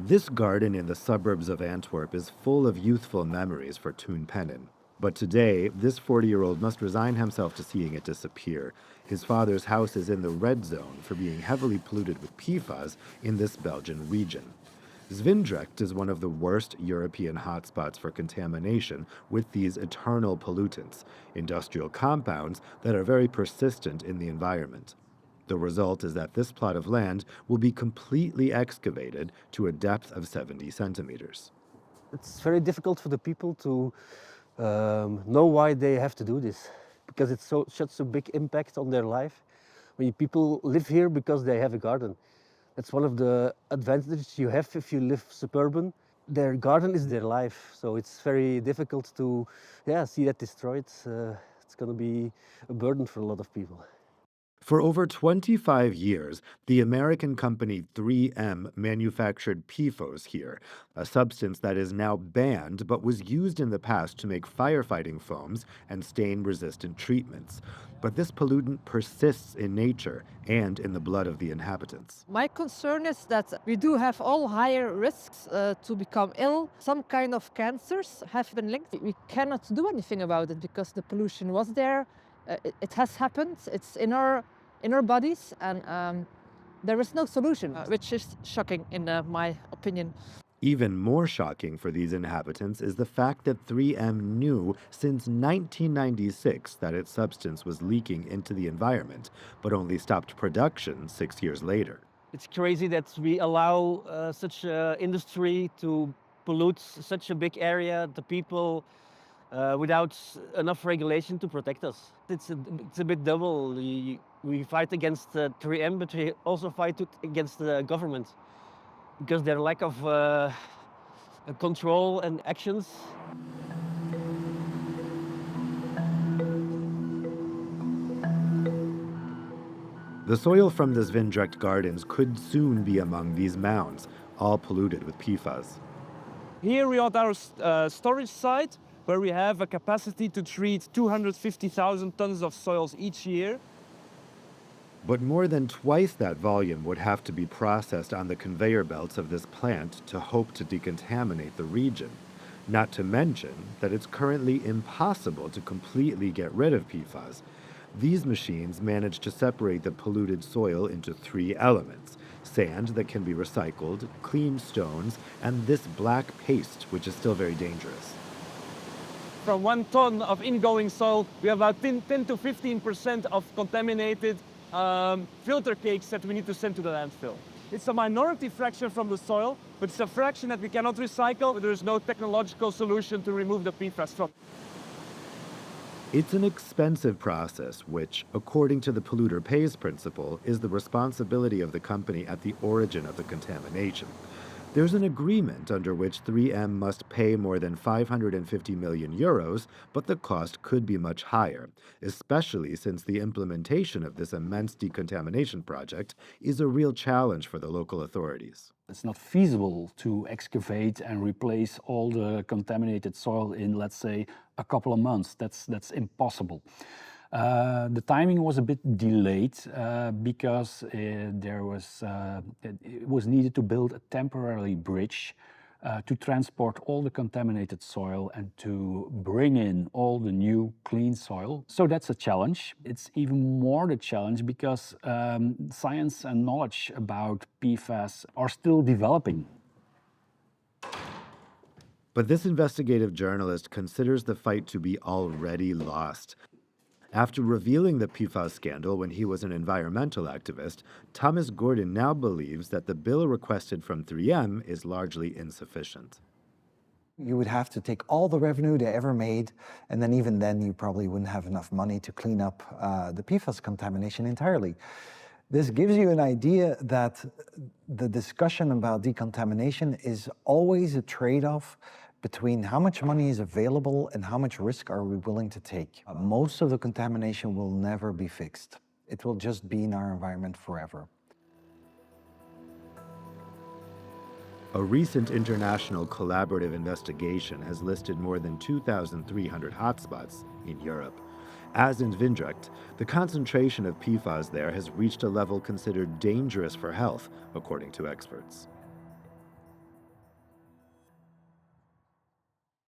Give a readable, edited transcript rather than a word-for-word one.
This garden in the suburbs of Antwerp is full of youthful memories for Toon Pennen. But today, this 40-year-old must resign himself to seeing it disappear. His father's house is in the red zone for being heavily polluted with PFAS in this Belgian region. Zwijndrecht is one of the worst European hotspots for contamination with these eternal pollutants, industrial compounds that are very persistent in the environment. The result is that this plot of land will be completely excavated to a depth of 70 centimeters. It's very difficult for the people to know why they have to do this, because it's such a big impact on their life. When people live here because they have a garden. That's one of the advantages you have if you live suburban. Their garden is their life, so it's very difficult to see that destroyed. It's going to be a burden for a lot of people. For over 25 years, the American company 3M manufactured PFOS here, a substance that is now banned but was used in the past to make firefighting foams and stain-resistant treatments. But this pollutant persists in nature and in the blood of the inhabitants. My concern is that we do have all higher risks to become ill. Some kind of cancers have been linked. We cannot do anything about it because the pollution was there. It has happened. It's in our bodies, and there is no solution, which is shocking in my opinion. Even more shocking for these inhabitants is the fact that 3M knew since 1996 that its substance was leaking into the environment, but only stopped production 6 years later. It's crazy that we allow such an industry to pollute such a big area, the people, without enough regulation to protect us. It's a bit double. We fight against 3M, but we also fight against the government because their lack of control and actions. The soil from the Zwijndrecht gardens could soon be among these mounds, all polluted with PFAS. Here we are at our storage site, where we have a capacity to treat 250,000 tons of soils each year. But more than twice that volume would have to be processed on the conveyor belts of this plant to hope to decontaminate the region. Not to mention that it's currently impossible to completely get rid of PFAS. These machines manage to separate the polluted soil into three elements: sand that can be recycled, clean stones, and this black paste, which is still very dangerous. From 1 ton of ingoing soil, we have about 10 to 15% of contaminated filter cakes that we need to send to the landfill. It's a minority fraction from the soil, but it's a fraction that we cannot recycle. There is no technological solution to remove the PFAS from. It's an expensive process which, according to the polluter pays principle, is the responsibility of the company at the origin of the contamination. There's an agreement under which 3M must pay more than 550 million euros, but the cost could be much higher, especially since the implementation of this immense decontamination project is a real challenge for the local authorities. It's not feasible to excavate and replace all the contaminated soil in, let's say, a couple of months. That's impossible. The timing was a bit delayed because it was needed to build a temporary bridge to transport all the contaminated soil and to bring in all the new clean soil. So that's a challenge. It's even more the challenge because science and knowledge about PFAS are still developing. But this investigative journalist considers the fight to be already lost. After revealing the PFAS scandal when he was an environmental activist, Thomas Gordon now believes that the bill requested from 3M is largely insufficient. You would have to take all the revenue they ever made, and then even then you probably wouldn't have enough money to clean up the PFAS contamination entirely. This gives you an idea that the discussion about decontamination is always a trade-off between how much money is available and how much risk are we willing to take. Most of the contamination will never be fixed. It will just be in our environment forever. A recent international collaborative investigation has listed more than 2,300 hotspots in Europe. As in Zwijndrecht, the concentration of PFAS there has reached a level considered dangerous for health, according to experts.